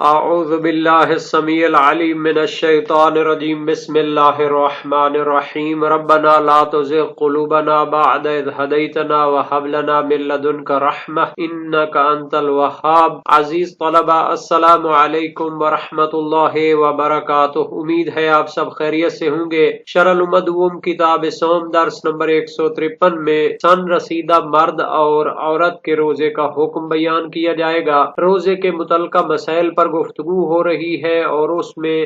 اعوذ باللہ السمیع العلیم من الشیطان الرجیم بسم اللہ الرحمن الرحیم ربنا لا تزغ قلوبنا بعد اذ ہدیتنا وہب لنا من لدنک رحمہ انک انت الوہاب۔ عزیز طلبہ، السلام علیکم ورحمۃ اللہ وبرکاتہ۔ امید ہے آپ سب خیریت سے ہوں گے۔ شرح المدوم کتاب صوم درس نمبر 153 میں سن رسیدہ مرد اور عورت کے روزے کا حکم بیان کیا جائے گا۔ روزے کے متعلقہ مسائل پر گفتگو ہو رہی ہے اور اس میں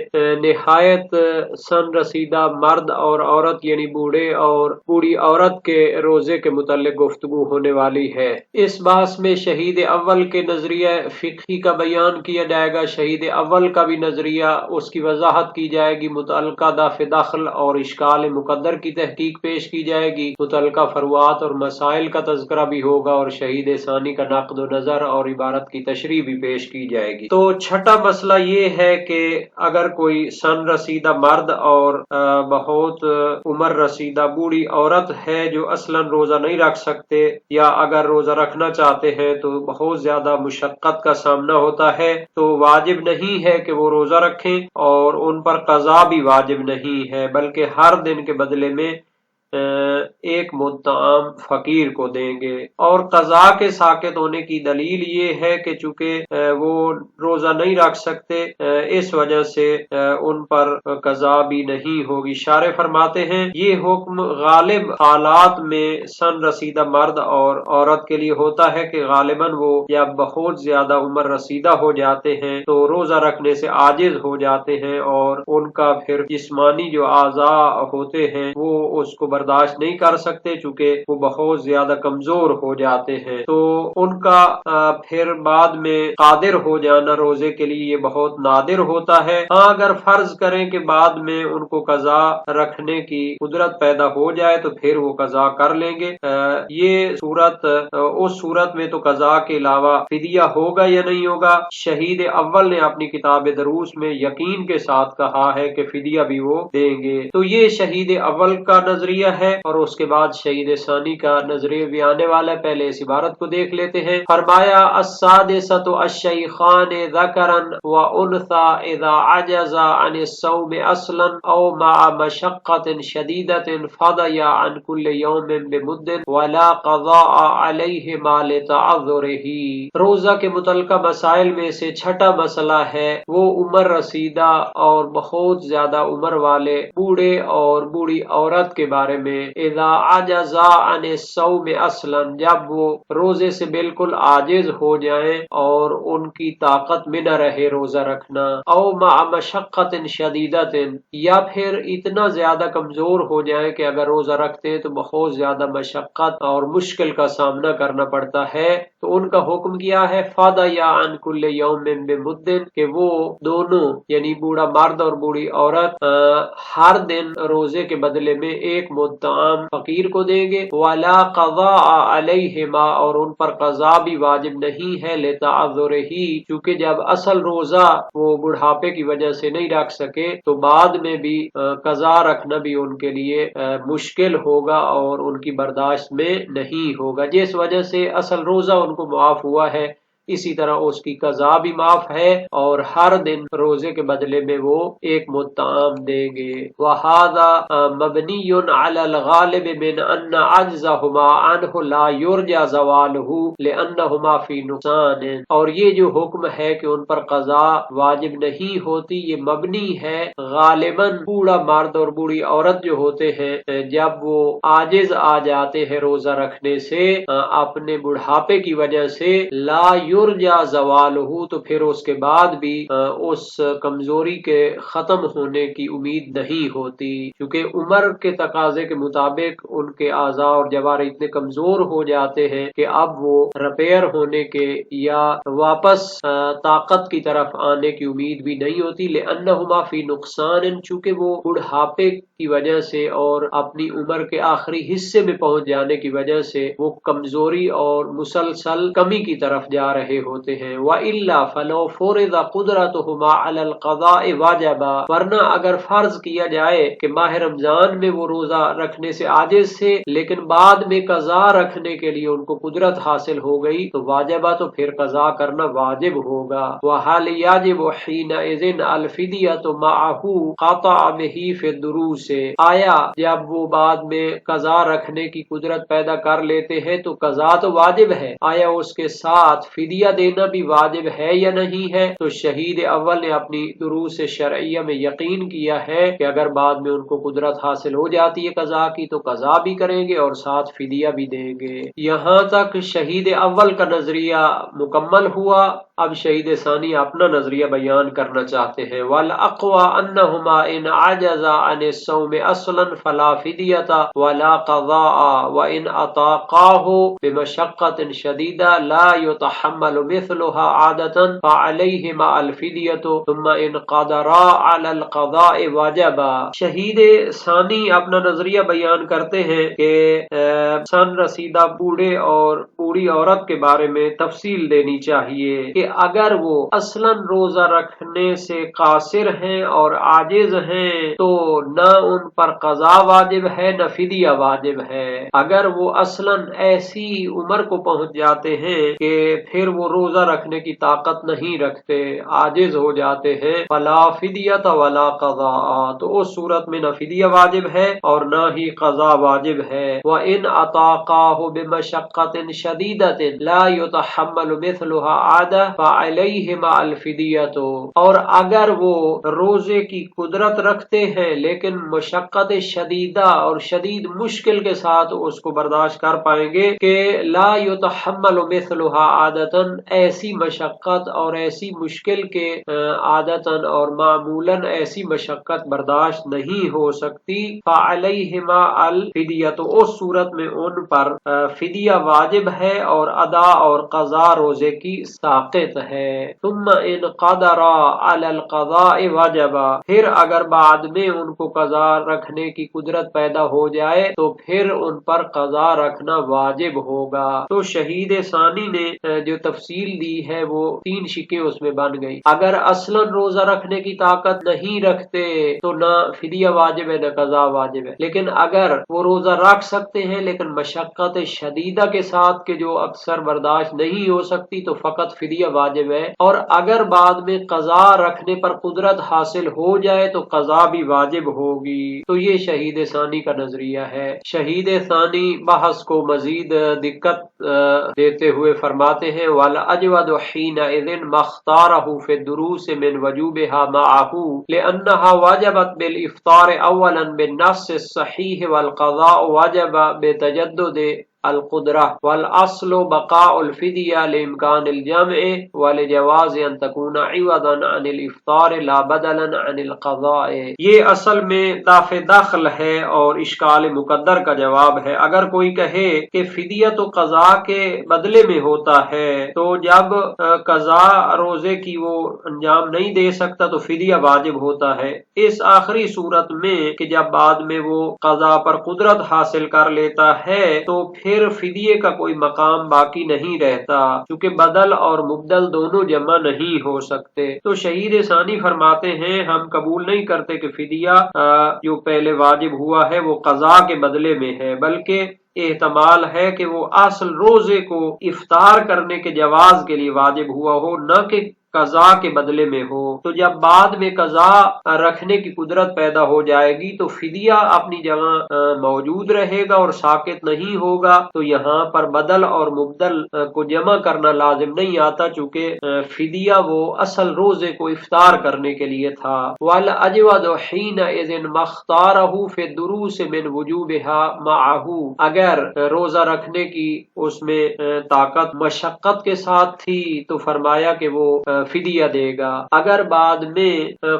نہایت سن رسیدہ مرد اور عورت یعنی بوڑھے اور بوڑھی عورت کے روزے کے متعلق گفتگو ہونے والی ہے۔ اس بحث میں شہید اول کے نظریہ فقہی کا بیان کیا جائے گا، شہید اول کا بھی نظریہ، اس کی وضاحت کی جائے گی، متعلقہ دافع دخل اور اشکال مقدر کی تحقیق پیش کی جائے گی، متعلقہ فروعات اور مسائل کا تذکرہ بھی ہوگا اور شہید ثانی کا نقد و نظر اور عبارت کی تشریح بھی پیش کی جائے گی۔ تو چھٹا مسئلہ یہ ہے کہ اگر کوئی سن رسیدہ مرد اور بہت عمر رسیدہ بوڑھی عورت ہے جو اصلاً روزہ نہیں رکھ سکتے، یا اگر روزہ رکھنا چاہتے ہیں تو بہت زیادہ مشقت کا سامنا ہوتا ہے، تو واجب نہیں ہے کہ وہ روزہ رکھیں اور ان پر قضا بھی واجب نہیں ہے، بلکہ ہر دن کے بدلے میں ایک مطعم فقیر کو دیں گے۔ اور قضا کے ساقط ہونے کی دلیل یہ ہے کہ چونکہ وہ روزہ نہیں رکھ سکتے، اس وجہ سے ان پر قضا بھی نہیں ہوگی۔ شارح فرماتے ہیں یہ حکم غالب حالات میں سن رسیدہ مرد اور عورت کے لیے ہوتا ہے کہ غالباً وہ یا بہت زیادہ عمر رسیدہ ہو جاتے ہیں تو روزہ رکھنے سے عاجز ہو جاتے ہیں، اور ان کا پھر جسمانی جو اعضاء ہوتے ہیں وہ اس کو برداشت نہیں کر سکتے چونکہ وہ بہت زیادہ کمزور ہو جاتے ہیں، تو ان کا پھر بعد میں قادر ہو جانا روزے کے لیے یہ بہت نادر ہوتا ہے۔ ہاں اگر فرض کریں کہ بعد میں ان کو قضا رکھنے کی قدرت پیدا ہو جائے تو پھر وہ قضا کر لیں گے۔ یہ صورت اس صورت میں تو قضا کے علاوہ فدیہ ہوگا یا نہیں ہوگا؟ شہید اول نے اپنی کتاب دروس میں یقین کے ساتھ کہا ہے کہ فدیہ بھی وہ دیں گے۔ تو یہ شہید اول کا نظریہ ہے، اور اس کے بعد شہید ثانی کا نظریہ بھی آنے والا ہے۔ پہلے اس عبارت کو دیکھ لیتے ہیں۔ فرمایا السادسۃ الشیخان ذکرا وانثی اذا عجزا عن الصوم اصلا او مع مشقۃ شدیدۃ فضیا عن کل یوم بمد ولا قضاء علیہما لتعذرہ۔ روزہ کے متعلقہ مسائل میں سے چھٹا مسئلہ ہے وہ عمر رسیدہ اور بہت زیادہ عمر والے بوڑھے اور بوڑھی عورت کے بارے میں۔ اذا عجزا عن الصوم اصلا، جب وہ روزے سے بالکل عاجز ہو جائیں اور ان کی طاقت میں نہ رہے روزہ رکھنا، او مع مشقۃ شدیدۃ، یا پھر اتنا زیادہ کمزور ہو جائیں کہ اگر روزہ رکھتے ہیں تو بہت زیادہ مشقت اور مشکل کا سامنا کرنا پڑتا ہے، تو ان کا حکم کیا ہے فدیہ عن کل یوم بمد، کہ وہ دونوں یعنی بوڑھا مرد اور بوڑھی عورت ہر دن روزے کے بدلے میں ایک مطعم فقیر کو دیں گے، ولا قضاء علیہما، اور ان پر قضا بھی واجب نہیں ہے لتعذرہ، چونکہ جب اصل روزہ وہ بڑھاپے کی وجہ سے نہیں رکھ سکے تو بعد میں بھی قضا رکھنا بھی ان کے لیے مشکل ہوگا اور ان کی برداشت میں نہیں ہوگا، جس وجہ سے اصل روزہ ان کو معاف ہوا ہے، اسی طرح اس کی قضا بھی معاف ہے اور ہر دن روزے کے بدلے میں وہ ایک مطعم دیں گے۔ وَهَذَا مَبْنِيٌّ عَلَى الْغَالِبِ مِنْ أَنَّ عَجْزَهُمَا عَنْهُ لَا يُرْجَى زَوَالُهُ لِأَنَّهُمَا فِي نُقْصَانٍ، اور یہ جو حکم ہے کہ ان پر قضا واجب نہیں ہوتی، یہ مبنی ہے غالباً بوڑھا مرد اور بوڑھی عورت جو ہوتے ہیں جب وہ عاجز آ جاتے ہیں روزہ رکھنے سے اپنے بڑھاپے کی وجہ سے، لا یرجا زوالہ، تو پھر اس کے بعد بھی اس کمزوری کے ختم ہونے کی امید نہیں ہوتی، کیونکہ عمر کے تقاضے کے مطابق ان کے اعضاء اور جوارح اتنے کمزور ہو جاتے ہیں کہ اب وہ ریپیئر ہونے کے یا واپس طاقت کی طرف آنے کی امید بھی نہیں ہوتی، لأنہما فی نقصان، چونکہ وہ بڑھاپے کی وجہ سے اور اپنی عمر کے آخری حصے میں پہنچ جانے کی وجہ سے وہ کمزوری اور مسلسل کمی کی طرف جا رہے رہے ہوتے ہیں۔ وَإِلَّا فَلَوْ فُرِضَ قُدْرَتُهُمَا عَلَى الْقَضَاءِ وَجَبَ، ورنہ اگر فرض کیا جائے کہ ماہ رمضان میں وہ روزہ رکھنے سے عاجز تھے لیکن بعد میں قضا رکھنے کے لیے ان کو قدرت حاصل ہو گئی تو واجبہ، تو پھر قضا کرنا واجب ہوگا۔ وَهَلْ يَجِبُ حِينَئِذٍ الْفِدْيَةُ مَعَهُ قَطَعَ بِهِ فِي الدُّرُوسِ، آیا جب وہ بعد میں قضا رکھنے کی قدرت پیدا کر لیتے ہیں تو قضا تو واجب ہے، آیا اس کے ساتھ فدیہ دینا بھی واجب ہے یا نہیں ہے؟ تو شہید اول نے اپنی دروس شرعیہ میں یقین کیا ہے کہ اگر بعد میں ان کو قدرت حاصل ہو جاتی ہے قضا کی تو قضا بھی کریں گے اور ساتھ فدیہ بھی دیں گے۔ یہاں تک شہید اول کا نظریہ مکمل ہوا۔ اب شہید ثانی اپنا نظریہ بیان کرنا چاہتے ہیں۔ وَالْأَقْوَى أَنَّهُمَا إِنْ عَجَزَ عَنِ الصَّوْمِ أَصْلًا فَلَا فِدْيَةَ وَلَا قَضَاءَ وَإِنْ أَطَاقَاهُ بِمَشَقَّةٍ شَدِيدَةٍ لَا يُتَحَمَّلُ مِثْلُهَا عَادَةً فَعَلَيْهِمَا الْفِدْيَةُ ثُمَّ إِنْ قَدَرَا عَلَى الْقَضَاءِ وَجَبَ۔ شہید ثانی اپنا نظریہ بیان کرتے ہیں کہ سن رسیدہ بوڑھے اور بوڑھی عورت کے بارے میں تفصیل دینی چاہیے کہ اگر وہ اصلاً روزہ رکھنے سے قاصر ہیں اور عاجز ہیں تو نہ ان پر قضا واجب ہے نہ فدیہ واجب ہے۔ اگر وہ اصلاً ایسی عمر کو پہنچ جاتے ہیں کہ پھر وہ روزہ رکھنے کی طاقت نہیں رکھتے، عاجز ہو جاتے ہیں، فلا فدیۃ ولا قضاء، تو اس صورت میں نہ فدیہ واجب ہے اور نہ ہی قضا واجب ہے۔ وَإِنْ أَطَاقَاهُ بِمَشَقَّةٍ شَدِيدَةٍ لَا يُتَحَمَّلُ مِثْلُهَا عَادَةً فَعَلَيْهِمَا الْفِدْيَةُ، اور اگر وہ روزے کی قدرت رکھتے ہیں لیکن مشقت شدیدہ اور شدید مشکل کے ساتھ اس کو برداشت کر پائیں گے کہ لا يتحمل مثلها عادتاً، ایسی مشقت اور ایسی مشکل کے عادتاً اور معمولاً ایسی مشقت برداشت نہیں ہو سکتی، فَعَلَيْهِمَا الْفِدْيَةُ، اس صورت میں ان پر فدیہ واجب ہے اور ادا اور قضا روزے کی ساقط ہے۔ ثم ان قدر علی القضاء وجب، پھر اگر بعد میں ان کو قضا رکھنے کی قدرت پیدا ہو جائے تو پھر ان پر قضا رکھنا واجب ہوگا۔ تو شہید ثانی نے جو تفصیل دی ہے وہ تین شکیں اس میں بن گئی۔ اگر اصلا روزہ رکھنے کی طاقت نہیں رکھتے تو نہ فدیہ واجب ہے نہ قضا واجب ہے، لیکن اگر وہ روزہ رکھ سکتے ہیں لیکن مشقت شدیدہ کے ساتھ کہ جو اکثر برداشت نہیں ہو سکتی تو فقط فدیہ واجب ہے، اور اگر بعد میں قضا رکھنے پر قدرت حاصل ہو جائے تو قضا بھی واجب ہوگی۔ تو یہ شہید ثانی کا نظریہ ہے۔ شہید ثانی بحث کو مزید دقت دیتے ہوئے فرماتے ہیں وَالْأَجْوَدُ حِينَئِذٍ مَا اخْتَارَهُ فِي الدُّرُوسِ مِنْ وَجُوبِهَا مَعَهُ لِأَنَّهَا وَجَبَتْ بِالْإِفْطَارِ أَوَّلًا بِالنَّصِّ الصَّحِيحِ وَالْقَضَاءُ وَجَبَ بِتَجَدُّدِ القدرہ، والأصل بقاء الفدیہ لامکان الجمع ولجواز ان تکون عوضا عن الافطار لا بدلا عن القضاء۔ یہ اصل میں دافع دخل ہے اور اشکال مقدر کا جواب ہے۔ اگر کوئی کہے کہ فدیہ تو قضا کے بدلے میں ہوتا ہے تو جب قضا روزے کی وہ انجام نہیں دے سکتا تو فدیہ واجب ہوتا ہے، اس آخری صورت میں کہ جب بعد میں وہ قضا پر قدرت حاصل کر لیتا ہے تو پھر فدیے کا کوئی مقام باقی نہیں رہتا، کیونکہ بدل اور مبدل دونوں جمع نہیں ہو سکتے۔ تو شہید ثانی فرماتے ہیں ہم قبول نہیں کرتے کہ فدیہ جو پہلے واجب ہوا ہے وہ قضا کے بدلے میں ہے، بلکہ احتمال ہے کہ وہ اصل روزے کو افطار کرنے کے جواز کے لیے واجب ہوا ہو، نہ کہ قضا کے بدلے میں ہو۔ تو جب بعد میں قضا رکھنے کی قدرت پیدا ہو جائے گی تو فدیہ اپنی جگہ موجود رہے گا اور ساقط نہیں ہوگا، تو یہاں پر بدل اور مبدل کو جمع کرنا لازم نہیں آتا، چونکہ فدیہ وہ اصل روزے کو افطار کرنے کے لیے تھا۔ وَالْأَجْوَدُ حِينَئِذٍ مَا اخْتَارَهُ فِي الدُّرُوسِ مِنْ وُجُوبِهَا مَعَهُ، اگر روزہ رکھنے کی اس میں طاقت مشقت کے ساتھ تھی تو فرمایا کہ وہ فدیہ دے گا۔ اگر بعد میں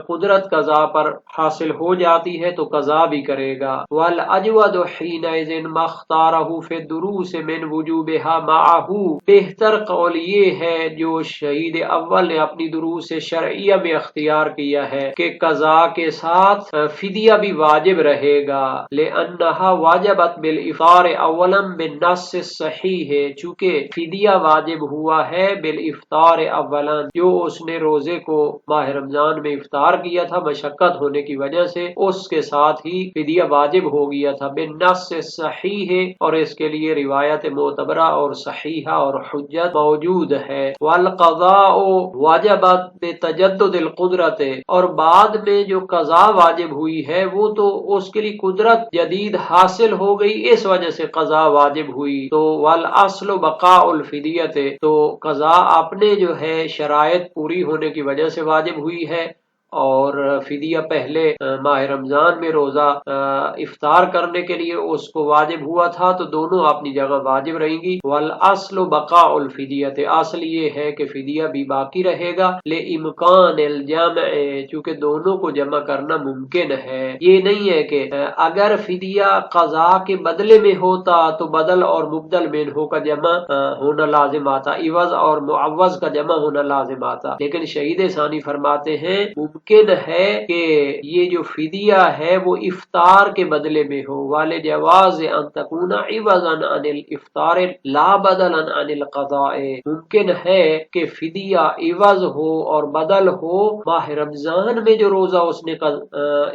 قدرت قضا پر حاصل ہو جاتی ہے تو قضا بھی کرے گا۔ والاجود حینئذ ما اختارہ فی الدروس من وجوبها معہ، بہتر قول یہ ہے جو شہید اول نے اپنی دروس شرعیہ میں اختیار کیا ہے کہ قضا کے ساتھ فدیہ بھی واجب رہے گا، لأنہا واجبت بالافطار اولا بالنص الصحیح، چونکہ فدیہ واجب ہوا ہے بالافطار اولا، جو اس نے روزے کو ماہ رمضان میں افطار کیا تھا مشقت ہونے کی وجہ سے، اس کے ساتھ ہی فدیہ واجب ہو گیا تھا بالنص الصحیح، اور اس کے لیے روایت معتبرہ اور صحیحہ اور حجت موجود ہے۔ والقضاء واجبت بتجدد القدرت، اور بعد میں جو قضا واجب ہوئی ہے وہ تو اس کے لیے قدرت جدید حاصل ہو گئی، اس وجہ سے قضا واجب ہوئی۔ تو والاصل بقاء الفدیت، تو قضا اپنے جو ہے شرائط پوری ہونے کی وجہ سے واجب ہوئی ہے، اور فدیہ پہلے ماہ رمضان میں روزہ افطار کرنے کے لیے اس کو واجب ہوا تھا، تو دونوں اپنی جگہ واجب رہیں گی۔ والاصل بقاء الفدیت، اصل یہ ہے کہ فدیہ بھی باقی رہے گا، لامکان الجمع، چونکہ دونوں کو جمع کرنا ممکن ہے۔ یہ نہیں ہے کہ اگر فدیہ قضا کے بدلے میں ہوتا تو بدل اور مبدل منہ کا جمع ہونا لازم آتا، عوض اور معوض کا جمع ہونا لازم آتا، لیکن شہید ثانی فرماتے ہیں ممکن ہے کہ یہ جو فدیہ ہے وہ افطار کے بدلے میں ہو، والے جواز ان تکون عوضا عن الافطار لا بدلا عن القضاء، ممکن ہے کہ فدیہ عوض ہو اور بدل ہو ماہ رمضان میں جو روزہ اس نے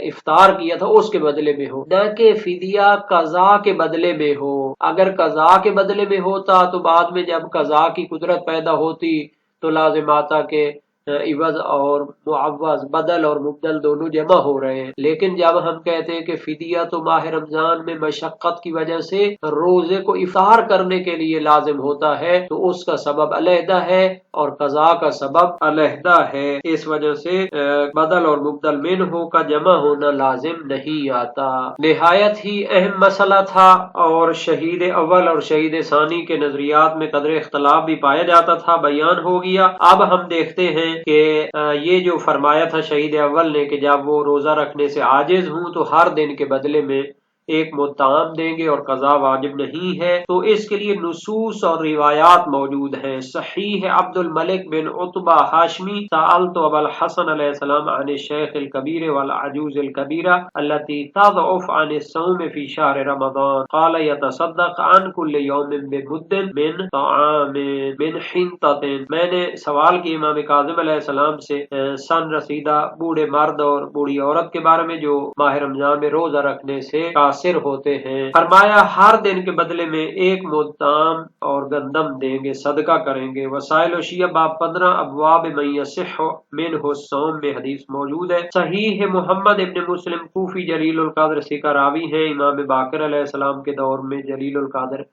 افطار کیا تھا اس کے بدلے میں ہو، نہ کہ فدیہ قضا کے بدلے میں ہو۔ اگر قضا کے بدلے میں ہوتا تو بعد میں جب قضا کی قدرت پیدا ہوتی تو لازم آتا کہ عوض اور معوض، بدل اور مبدل دونوں جمع ہو رہے ہیں، لیکن جب ہم کہتے ہیں کہ فدیہ تو ماہ رمضان میں مشقت کی وجہ سے روزے کو افطار کرنے کے لیے لازم ہوتا ہے تو اس کا سبب علیحدہ ہے اور قضا کا سبب علیحدہ ہے، اس وجہ سے بدل اور مبدل منہ کا جمع ہونا لازم نہیں آتا۔ نہایت ہی اہم مسئلہ تھا، اور شہید اول اور شہید ثانی کے نظریات میں قدر اختلاف بھی پایا جاتا تھا، بیان ہو گیا۔ اب ہم دیکھتے ہیں کہ یہ جو فرمایا تھا شہید اول نے کہ جب وہ روزہ رکھنے سے عاجز ہوں تو ہر دن کے بدلے میں ایک مطعم دیں گے اور قضا واجب نہیں ہے، تو اس کے لیے نصوص اور روایات موجود ہیں۔ صحیح عبد الملک بن عتبہ ہاشمی سألت ابا الحسن علیہ السلام عن الشیخ الکبیر والعجوز الکبیرہ التي تضعف عن الصوم في شهر رمضان قال يتصدق عن كل يوم بمد من طعام من حنطة، میں نے سوال کی امام کاظم علیہ السلام سے سن رسیدہ بوڑھے مرد اور بوڑھی عورت کے بارے میں جو ماہ رمضان میں روزہ رکھنے سے قاصر ہوتے ہیں، فرمایا ہر دن کے بدلے میں ایک مدام اور گندم دیں گے، صدقہ کریں گے۔ وسائل و شیعہ باب 15 ابواب من یصح منہ الصوم میں حدیث موجود ہے۔ صحیح محمد ابن مسلم کوفی جلیل القدر سکہ راوی ہیں، امام باقر علیہ السلام کے دور میں جلیل القدر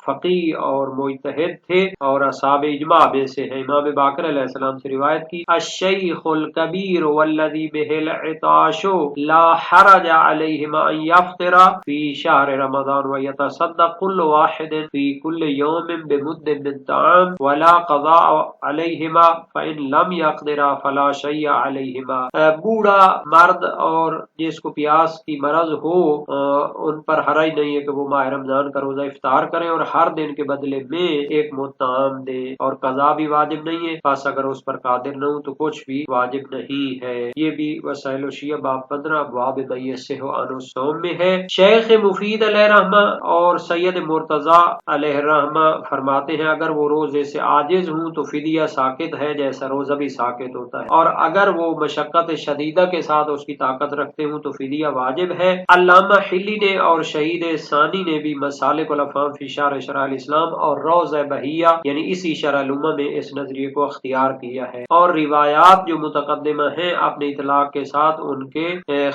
فقیہ اور مجتہد تھے اور اصحاب اجماع میں سے ہیں۔ امام باقر علیہ السلام سے روایت کی الشیخ الکبیر والذی بہ العطاش لا حرج علیہما ان یفطر فی شہر رمضان ویتصدق کل واحد فی کل یوم بمد من طعام ولا قضاء علیہما فان لم یقدر فلا شیء علیہما، بوڑھا مرد اور جس کو پیاس کی مرض ہو ان پر حرج نہیں ہے کہ وہ ماہ رمضان کا روزہ افطار کریں اور ہر دن کے بدلے میں ایک مطعم دے، اور قضا بھی واجب نہیں ہے، بس اگر اس پر قادر نہ ہو تو کچھ بھی واجب نہیں ہے۔ یہ بھی وسائل الشیعہ باب 15 ابواب من یصح عن الصوم میں ہے۔ شیخ مفید علیہ رحمہ اور سید مرتضی علیہ رحمہ فرماتے ہیں اگر وہ روزے سے عاجز ہوں تو فدیہ ساقط ہے جیسا روزہ بھی ساقط ہوتا ہے، اور اگر وہ مشقت شدیدہ کے ساتھ اس کی طاقت رکھتے ہوں تو فدیہ واجب ہے۔ علامہ حلی نے اور شہید ثانی نے بھی مسالک الافہام فی شرح الاسلام اور روضہ بہیہ یعنی اسی شرح الامہ میں اس نظریے کو اختیار کیا ہے، اور روایات جو متقدمہ ہیں اپنے اطلاق کے ساتھ ان کے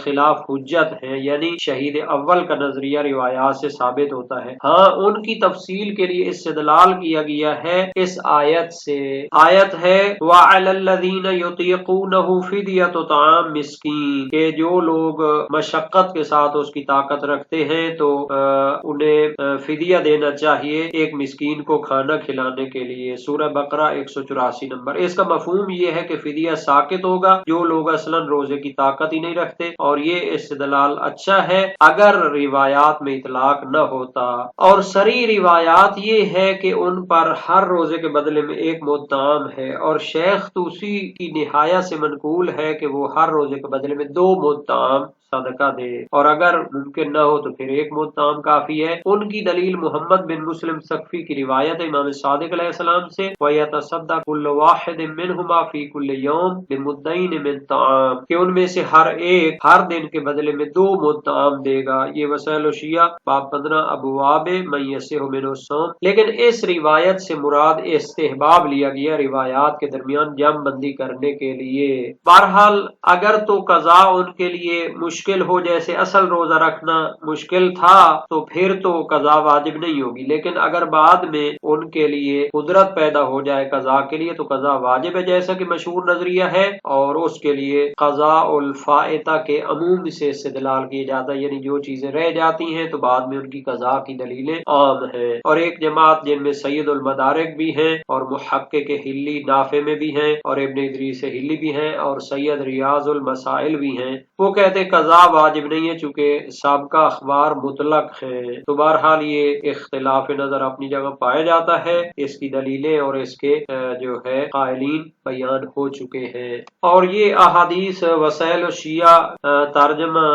خلاف حجت ہیں، یعنی شہید اول کا نظریہ روایات سے ثابت ہوتا ہے۔ ہاں ان کی تفصیل کے لیے استدلال کیا گیا ہے اس آیت سے، آیت ہے وَعَلَى الَّذِينَ يُطِيقُونَهُ فِدْيَةُ طَعَامِ مِسْكِينٍ، کہ جو لوگ مشقت کے ساتھ اس کی طاقت رکھتے ہیں تو انہیں فدیہ دینا چاہیے چاہیے ایک مسکین کو کھانا کھلانے کے لیے۔ سورہ بقرہ 184 نمبر۔ اس کا مفہوم یہ ہے کہ فدیہ ساقط ہوگا جو لوگ اصلاً روزے کی طاقت ہی نہیں رکھتے، اور یہ استدلال اچھا ہے اگر روایات میں اطلاق نہ ہوتا، اور صریح روایات یہ ہے کہ ان پر ہر روزے کے بدلے میں ایک مد طعام ہے، اور شیخ طوسی کی نہایت سے منقول ہے کہ وہ ہر روزے کے بدلے میں 2 مد طعام صدقہ دے، اور اگر ممکن نہ ہو تو پھر 1 مد طعام کافی ہے۔ ان کی دلیل محمد بن مسلم سقفی کی روایت ہے امام صادق علیہ السلام سے، وَيَتَصَدَّقُ كُلُّ وَاحِدٍ مِّنْهُمَا فِي كُلِّ يَوْمٍ بِمُدَّيْنِ مِن طَعَامٍ، کہ ان میں سے ہر ایک ہر دن کے بدلے میں 2 مد طعام دے گا۔ یہ وسائل الشیعہ باب 15 ابواب من یصح منہ الصوم۔ لیکن اس روایت سے مراد استحباب لیا گیا، روایات کے درمیان جمع بندی کرنے کے لیے۔ بہرحال اگر تو قضا ان کے لیے مشکل ہو، جیسے اصل روزہ رکھنا مشکل تھا، تو پھر تو قضا واجب نہیں ہوگی، لیکن اگر بعد میں ان کے لیے قدرت پیدا ہو جائے قضا کے لیے تو قضا واجب ہے، جیسا کہ مشہور نظریہ ہے، اور اس کے لیے قضاء الفائتہ کے عموم سے استدلال کیا جاتا ہے، یعنی جو چیزیں رہ جاتی ہیں تو بعد میں ان کی قضا کی دلیلیں عام ہیں۔ اور ایک جماعت جن میں سید المدارک بھی ہیں، اور محقق ہلی نافع میں بھی ہیں، اور ابن ادریس ہلی بھی ہیں، اور سید ریاض المسائل بھی ہیں، وہ کہتے قضا واجب نہیں ہے چونکہ سابقہ اخبار مطلق ہیں۔ تو بہرحال یہ اختلاف نظر اپنی جگہ پایا جاتا ہے، اس کی دلیلیں اور اس کے جو ہے قائلین بیان ہو چکے ہیں۔ اور یہ احادیث وسائل الشیعہ ترجمہ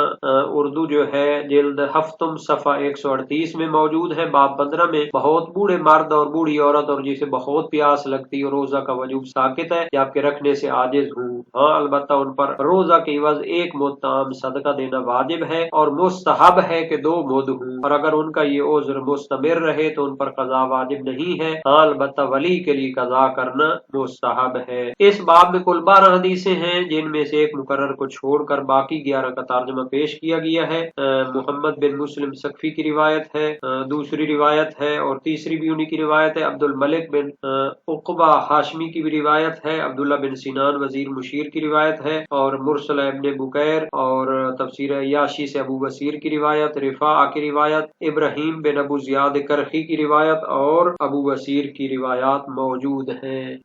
اردو جو ہے جلد ہفتم صفحہ 138 میں موجود ہے، باب 15 میں۔ بہت بوڑھے مرد اور بوڑھی عورت اور جسے بہت پیاس لگتی اور روزہ کا وجوب ساقط ہے جبکہ رکھنے سے عاجز ہوں، ہاں البتہ ان پر روزہ کے عوض 1 مد طعام صدقہ دینا واجب ہے، اور مستحب ہے کہ 2 مد ہوں، اور اگر ان کا یہ عذر مستمر رہے تو ان پر قضا واجب نہیں ہے، ہاں البتہ ولی کے لیے قضا کرنا مستحب ہے۔ اس باب میں کل 12 حدیثیں ہیں، جن میں سے ایک مقرر کو چھوڑ کر باقی 11 کا ترجمہ پیش کیا گیا ہے۔ محمد بن مسلم سقفی کی روایت ہے، دوسری روایت ہے، اور تیسری بھی انہی کی روایت ہے۔ عبد الملک بن عقبہ ہاشمی کی بھی روایت ہے، عبداللہ بن سنان وزیر مشیر کی روایت ہے، اور مرسل ابن بکیر اور تفسیر عیاشی سے ابو بصیر کی روایت، رفاع کی روایت، ابراہیم بن ابو زیاد کرخی کی روایت اور ابو بصیر کی روایات موجود ہیں۔